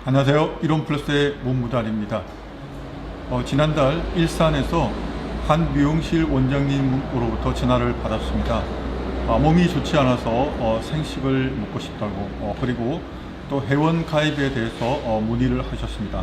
안녕하세요. 이론플러스의 문무달입니다. 지난달 일산에서 한 미용실 원장님으로부터 전화를 받았습니다. 몸이 좋지 않아서 생식을 먹고 싶다고, 그리고 또 회원 가입에 대해서 문의를 하셨습니다.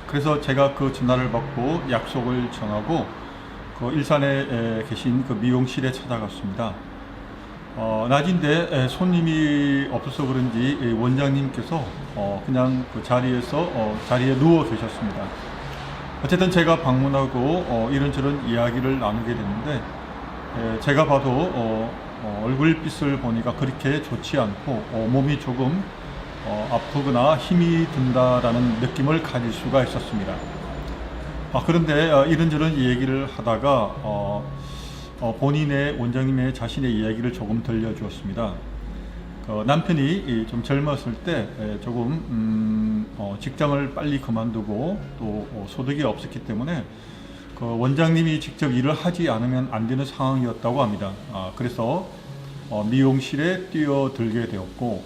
그래서 제가 그 전화를 받고 약속을 정하고 그 일산에 계신 그 미용실에 찾아갔습니다. 낮인데 손님이 없어서 그런지 원장님께서 그냥 그 자리에 누워 계셨습니다. 어쨌든 제가 방문하고 이런저런 이야기를 나누게 됐는데, 제가 봐도 얼굴빛을 보니까 그렇게 좋지 않고 몸이 조금 아프거나 힘이 든다라는 느낌을 가질 수가 있었습니다. 그런데 이런저런 얘기를 하다가 본인의 원장님의 자신의 이야기를 조금 들려주었습니다. 남편이 좀 젊었을 때 조금 직장을 빨리 그만두고 또 소득이 없었기 때문에 그 원장님이 직접 일을 하지 않으면 안 되는 상황이었다고 합니다. 그래서 미용실에 뛰어들게 되었고,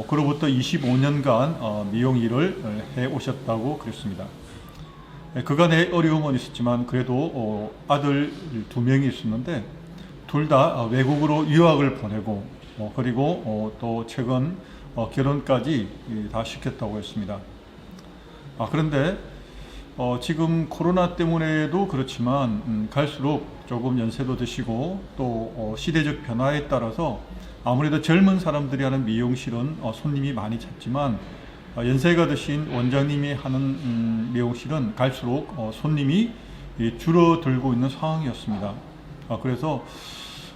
그로부터 25년간 미용 일을 해 오셨다고 그랬습니다. 그간의 어려움은 있었지만 그래도 아들 2명이 있었는데 둘 다 외국으로 유학을 보내고 그리고 또 최근 결혼까지 다 시켰다고 했습니다. 그런데 지금 코로나 때문에도 그렇지만 갈수록 조금 연세도 드시고 또 시대적 변화에 따라서 아무래도 젊은 사람들이 하는 미용실은 손님이 많이 찾지만 연세가 드신 원장님이 하는 미용실은 갈수록 손님이 줄어들고 있는 상황이었습니다. 그래서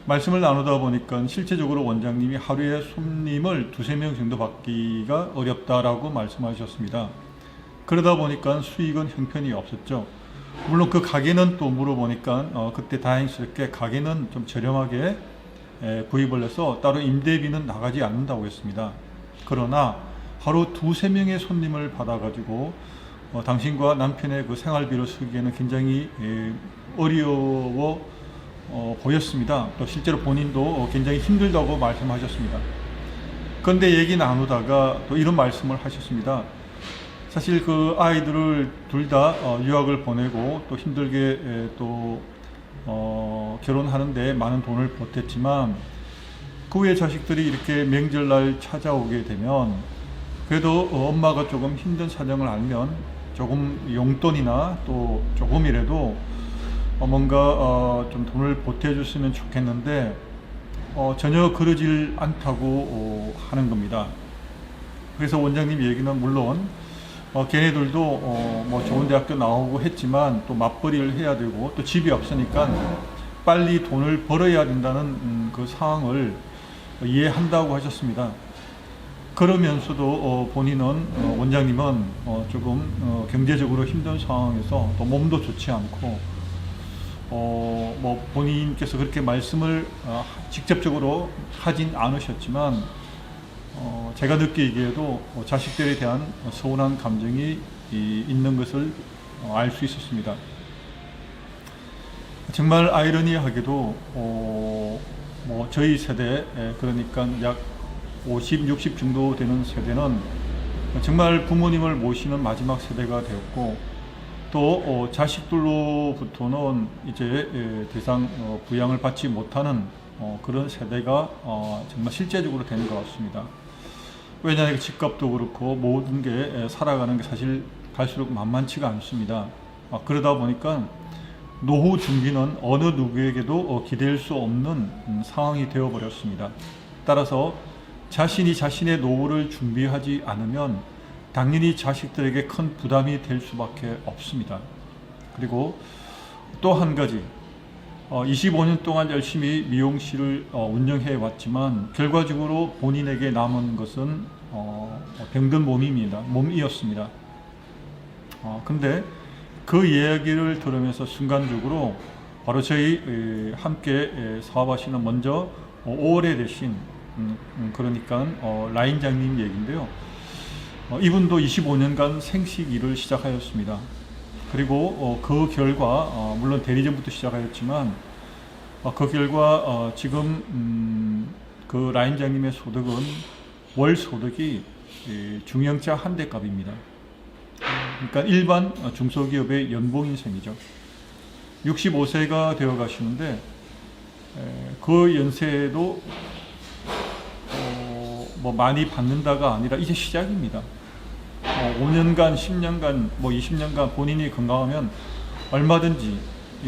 말씀을 나누다 보니까 실제적으로 원장님이 하루에 손님을 2~3명 정도 받기가 어렵다라고 말씀하셨습니다. 그러다 보니까 수익은 형편이 없었죠. 물론 그 가게는 또 물어보니까 그때 다행스럽게 가게는 좀 저렴하게 구입을 해서 따로 임대비는 나가지 않는다고 했습니다. 그러나 하루 2~3명의 손님을 받아가지고 당신과 남편의 그 생활비를 쓰기에는 굉장히 어려워 보였습니다. 또 실제로 본인도 굉장히 힘들다고 말씀하셨습니다. 그런데 얘기 나누다가 또 이런 말씀을 하셨습니다. 사실 그 아이들을 둘 다 유학을 보내고 또 힘들게 또 결혼하는데 많은 돈을 보탰지만 그 후에 자식들이 이렇게 명절날 찾아오게 되면 그래도 엄마가 조금 힘든 사정을 알면 조금 용돈이나 또 조금이라도 뭔가 좀 돈을 보태줬으면 좋겠는데 전혀 그러질 않다고 하는 겁니다. 그래서 원장님 얘기는 물론 걔네들도 뭐 좋은 대학교 나오고 했지만 또 맞벌이를 해야 되고 또 집이 없으니까 빨리 돈을 벌어야 된다는 그 상황을 이해한다고 하셨습니다. 그러면서도 본인은 원장님은 조금 경제적으로 힘든 상황에서 또 몸도 좋지 않고 뭐 본인께서 그렇게 말씀을 직접적으로 하진 않으셨지만 제가 느끼기에도 자식들에 대한 서운한 감정이 있는 것을 알 수 있었습니다. 정말 아이러니하게도 뭐 저희 세대, 그러니까 약 50, 60 정도 되는 세대는 정말 부모님을 모시는 마지막 세대가 되었고 또 자식들로부터는 이제 더 이상 부양을 받지 못하는 그런 세대가 정말 실제적으로 되는 것 같습니다. 왜냐하면 집값도 그렇고 모든 게 살아가는 게 사실 갈수록 만만치가 않습니다. 그러다 보니까 노후 준비는 어느 누구에게도 기댈 수 없는 상황이 되어버렸습니다. 따라서 자신이 자신의 노후를 준비하지 않으면 당연히 자식들에게 큰 부담이 될 수밖에 없습니다. 그리고 또 한 가지, 25년 동안 열심히 미용실을 운영해 왔지만 결과적으로 본인에게 남은 것은 병든 몸이었습니다. 근데 그 이야기를 들으면서 순간적으로 바로 저희 함께 사업하시는 먼저 오래되신 그러니까 라인장님 얘기인데요. 이분도 25년간 생식 일을 시작하였습니다. 그리고 그 결과 물론 대리점부터 시작하였지만 그 결과 지금 그 라인장님의 소득은 월 소득이 중형차 한 대 값입니다. 그러니까 일반 중소기업의 연봉인 셈이죠. 65세가 되어 가시는데 그 연세에도 뭐 많이 받는다가 아니라 이제 시작입니다. 5년간, 10년간, 뭐 20년간 본인이 건강하면 얼마든지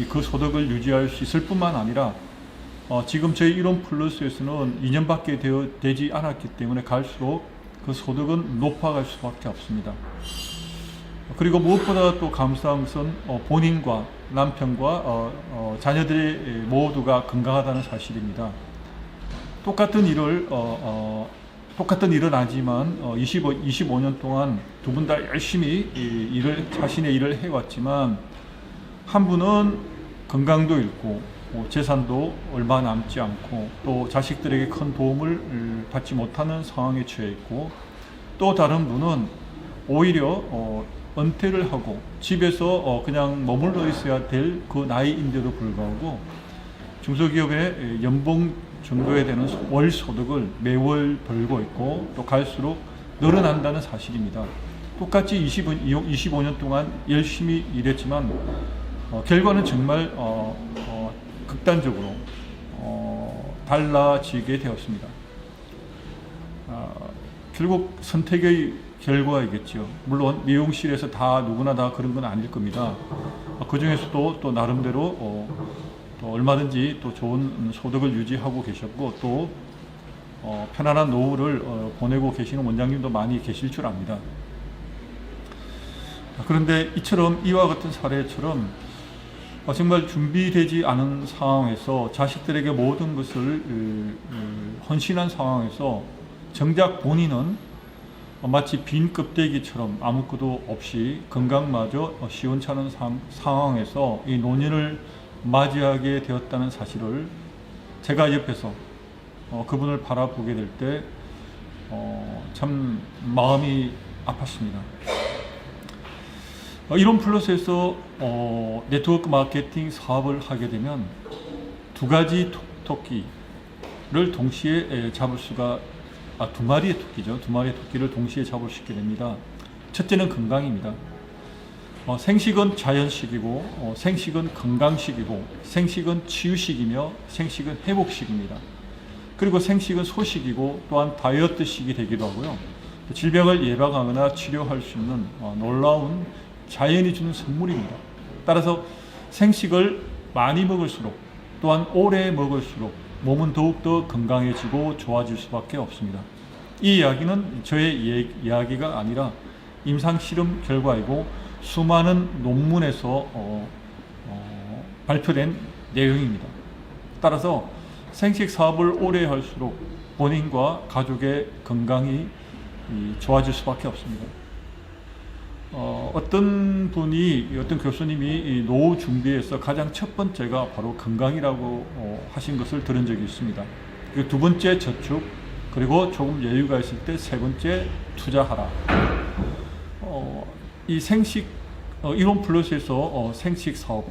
그 소득을 유지할 수 있을 뿐만 아니라 지금 저희 이론 플러스에서는 2년밖에 되지 않았기 때문에 갈수록 그 소득은 높아갈 수밖에 없습니다. 그리고 무엇보다 또 감사한 것은 본인과 남편과 자녀들이 모두가 건강하다는 사실입니다. 똑같은 일을 하지만 25년 동안 두 분 다 열심히 자신의 일을 해왔지만 한 분은 건강도 잃고 재산도 얼마 남지 않고 또 자식들에게 큰 도움을 받지 못하는 상황에 처해 있고, 또 다른 분은 오히려 은퇴를 하고 집에서 그냥 머물러 있어야 될 그 나이인데도 불구하고 중소기업의 연봉 정도에 되는 월 소득을 매월 벌고 있고 또 갈수록 늘어난다는 사실입니다. 똑같이 25년 동안 열심히 일했지만 결과는 정말 극단적으로 달라지게 되었습니다. 결국 선택의 결과이겠죠. 물론 미용실에서 누구나 다 그런 건 아닐 겁니다. 그 중에서도 또 나름대로 또 얼마든지 또 좋은 소득을 유지하고 계셨고 또 편안한 노후를 보내고 계시는 원장님도 많이 계실 줄 압니다. 그런데 이와 같은 사례처럼 정말 준비되지 않은 상황에서 자식들에게 모든 것을 헌신한 상황에서 정작 본인은 마치 빈 껍데기처럼 아무것도 없이 건강마저 시원찮은 상황에서 이 노년을 맞이하게 되었다는 사실을 제가 옆에서 그분을 바라보게 될 때 참 마음이 아팠습니다. 이론 플러스에서 네트워크 마케팅 사업을 하게 되면 두 가지 토끼를 동시에 잡을 수가 두 마리의 토끼죠. 두 마리의 토끼를 동시에 잡을 수 있게 됩니다. 첫째는 건강입니다. 생식은 자연식이고 생식은 건강식이고 생식은 치유식이며 생식은 회복식입니다. 그리고 생식은 소식이고 또한 다이어트식이 되기도 하고요. 질병을 예방하거나 치료할 수 있는 놀라운 자연이 주는 선물입니다. 따라서 생식을 많이 먹을수록 또한 오래 먹을수록 몸은 더욱더 건강해지고 좋아질 수밖에 없습니다. 이 이야기는 저의 이야기가 아니라 임상실험 결과이고 수많은 논문에서 발표된 내용입니다. 따라서 생식 사업을 오래 할수록 본인과 가족의 건강이 좋아질 수밖에 없습니다. 어떤 교수님이 노후 준비에서 가장 첫 번째가 바로 건강이라고 하신 것을 들은 적이 있습니다. 그리고 두 번째 저축, 그리고 조금 여유가 있을 때 세 번째 투자하라. 이 이론 플러스에서 생식 사업,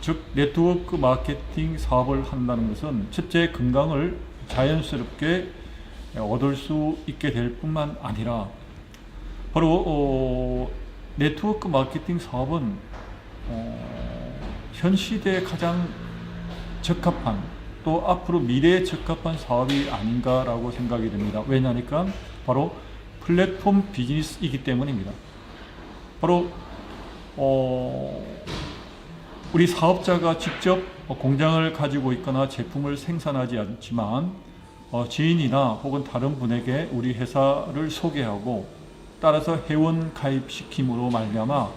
즉 네트워크 마케팅 사업을 한다는 것은 첫째 건강을 자연스럽게 얻을 수 있게 될 뿐만 아니라 바로 네트워크 마케팅 사업은 현 시대에 가장 적합한 또 앞으로 미래에 적합한 사업이 아닌가라고 생각이 됩니다. 왜냐하니까 바로 플랫폼 비즈니스이기 때문입니다. 바로 우리 사업자가 직접 공장을 가지고 있거나 제품을 생산하지 않지만 지인이나 혹은 다른 분에게 우리 회사를 소개하고 따라서 회원 가입시킴으로 말미암아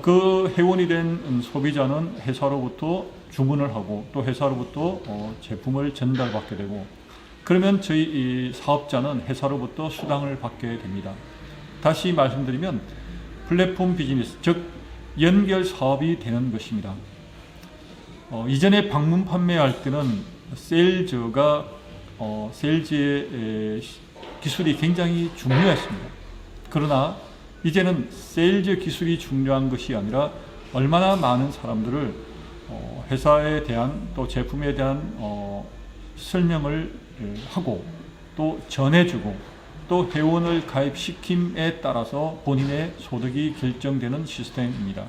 그 회원이 된 소비자는 회사로부터 주문을 하고 또 회사로부터 제품을 전달받게 되고, 그러면 저희 이 사업자는 회사로부터 수당을 받게 됩니다. 다시 말씀드리면 플랫폼 비즈니스, 즉 연결 사업이 되는 것입니다. 이전에 방문 판매할 때는 세일즈의 기술이 굉장히 중요했습니다. 그러나 이제는 세일즈 기술이 중요한 것이 아니라 얼마나 많은 사람들을 회사에 대한 또 제품에 대한 설명을 하고 또 전해주고 또 또 회원을 가입시킴에 따라서 본인의 소득이 결정되는 시스템입니다.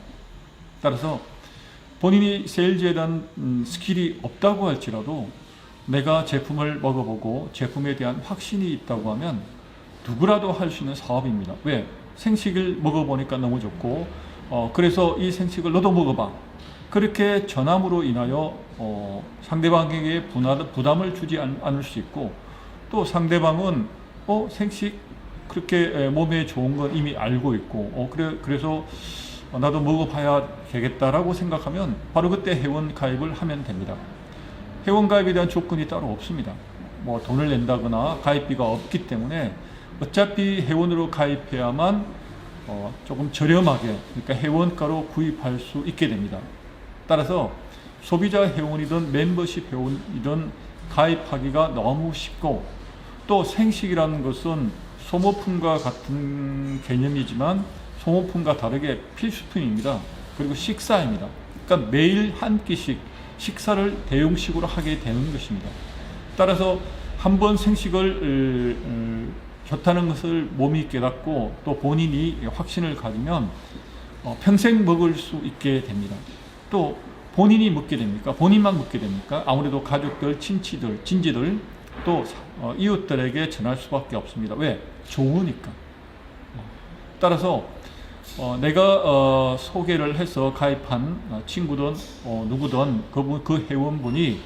따라서 본인이 세일즈에 대한 스킬이 없다고 할지라도 내가 제품을 먹어보고 제품에 대한 확신이 있다고 하면 누구라도 할 수 있는 사업입니다. 왜? 생식을 먹어보니까 너무 좋고 그래서 이 생식을 너도 먹어봐. 그렇게 전함으로 인하여 상대방에게 부담을 주지 않을 수 있고, 또 상대방은 생식 그렇게 몸에 좋은 건 이미 알고 있고 그래서 나도 먹어봐야 되겠다라고 생각하면 바로 그때 회원 가입을 하면 됩니다. 회원 가입에 대한 조건이 따로 없습니다. 뭐 돈을 낸다거나 가입비가 없기 때문에 어차피 회원으로 가입해야만 조금 저렴하게, 그러니까 회원가로 구입할 수 있게 됩니다. 따라서 소비자 회원이든 멤버십 회원이든 가입하기가 너무 쉽고, 또 생식이라는 것은 소모품과 같은 개념이지만 소모품과 다르게 필수품입니다. 그리고 식사입니다. 그러니까 매일 한 끼씩 식사를 대용식으로 하게 되는 것입니다. 따라서 한번 생식을 좋다는 것을 몸이 깨닫고 또 본인이 확신을 가지면 평생 먹을 수 있게 됩니다. 또 본인이 먹게 됩니까? 본인만 먹게 됩니까? 아무래도 가족들, 친지들, 또 이웃들에게 전할 수밖에 없습니다. 왜? 좋으니까. 따라서 내가 소개를 해서 가입한 친구든 누구든 그 회원분이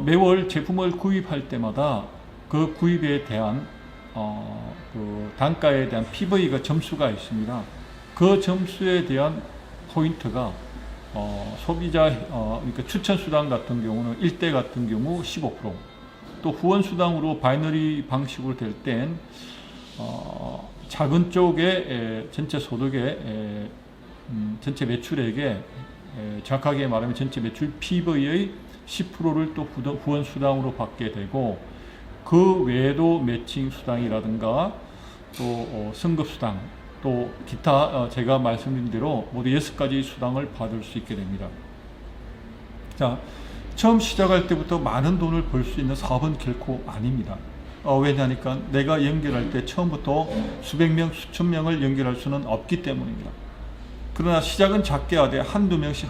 매월 제품을 구입할 때마다 그 구입에 대한 그 단가에 대한 PV가 점수가 있습니다. 그 점수에 대한 포인트가 소비자 그러니까 추천 수당 같은 경우는 1대 같은 경우 15%, 또 후원 수당으로 바이너리 방식으로 될 땐 작은 쪽에 전체 소득의 전체 매출액에 정확하게 말하면 전체 매출 PV의 10%를 또 후원 수당으로 받게 되고, 그 외에도 매칭 수당이라든가 또 승급 수당, 또 기타 제가 말씀드린 대로 모두 6가지 수당을 받을 수 있게 됩니다. 자, 처음 시작할 때부터 많은 돈을 벌 수 있는 사업은 결코 아닙니다. 왜냐하니까 내가 연결할 때 처음부터 수백 명, 수천 명을 연결할 수는 없기 때문입니다. 그러나 시작은 작게 하되 한두 명씩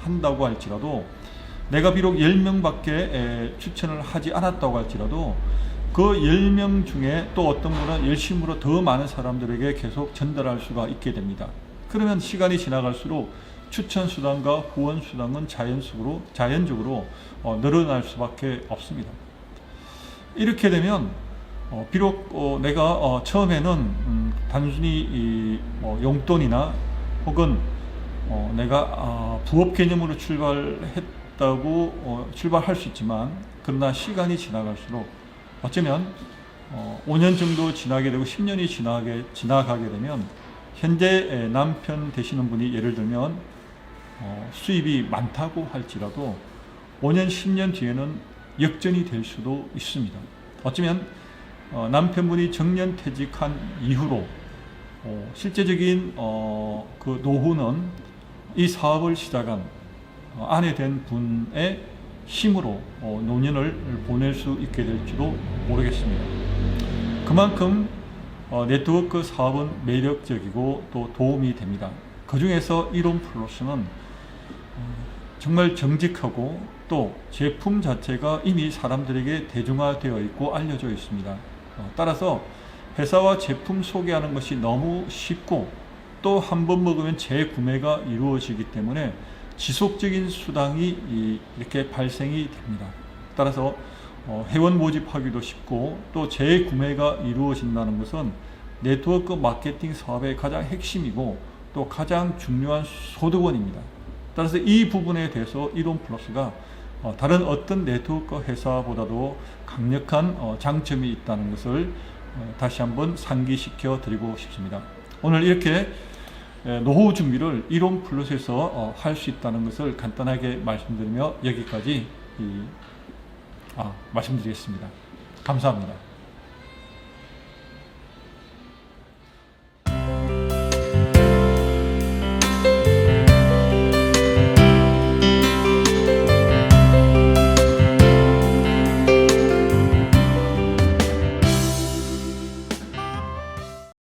한다고 할지라도, 내가 비록 10명밖에 추천을 하지 않았다고 할지라도 그 10명 중에 또 어떤 분은 열심으로 더 많은 사람들에게 계속 전달할 수가 있게 됩니다. 그러면 시간이 지나갈수록 추천 수당과 후원 수당은 자연적으로 늘어날 수밖에 없습니다. 이렇게 되면 비록 내가 처음에는 단순히 용돈이나 혹은 내가 부업 개념으로 출발할 수 있지만, 그러나 시간이 지나갈수록 어쩌면 5년 정도 지나게 되고 10년이 지나가게 되면 현재 남편 되시는 분이 예를 들면 수입이 많다고 할지라도 5년, 10년 뒤에는 역전이 될 수도 있습니다. 어쩌면 남편분이 정년퇴직한 이후로 실제적인 그 노후는 이 사업을 시작한 아내 된 분의 힘으로 노년을 보낼 수 있게 될지도 모르겠습니다. 그만큼 네트워크 사업은 매력적이고 또 도움이 됩니다. 그 중에서 이론 플러스는 정말 정직하고 또 제품 자체가 이미 사람들에게 대중화되어 있고 알려져 있습니다. 따라서 회사와 제품 소개하는 것이 너무 쉽고, 또 한 번 먹으면 재구매가 이루어지기 때문에 지속적인 수당이 이렇게 발생이 됩니다. 따라서 회원 모집하기도 쉽고, 또 재구매가 이루어진다는 것은 네트워크 마케팅 사업의 가장 핵심이고 또 가장 중요한 소득원입니다. 따라서 이 부분에 대해서 이론 플러스가 다른 어떤 네트워크 회사보다도 강력한 장점이 있다는 것을 다시 한번 상기시켜 드리고 싶습니다. 오늘 이렇게 노후 준비를 이론 플러스에서 할 수 있다는 것을 간단하게 말씀드리며 여기까지 말씀드리겠습니다. 감사합니다.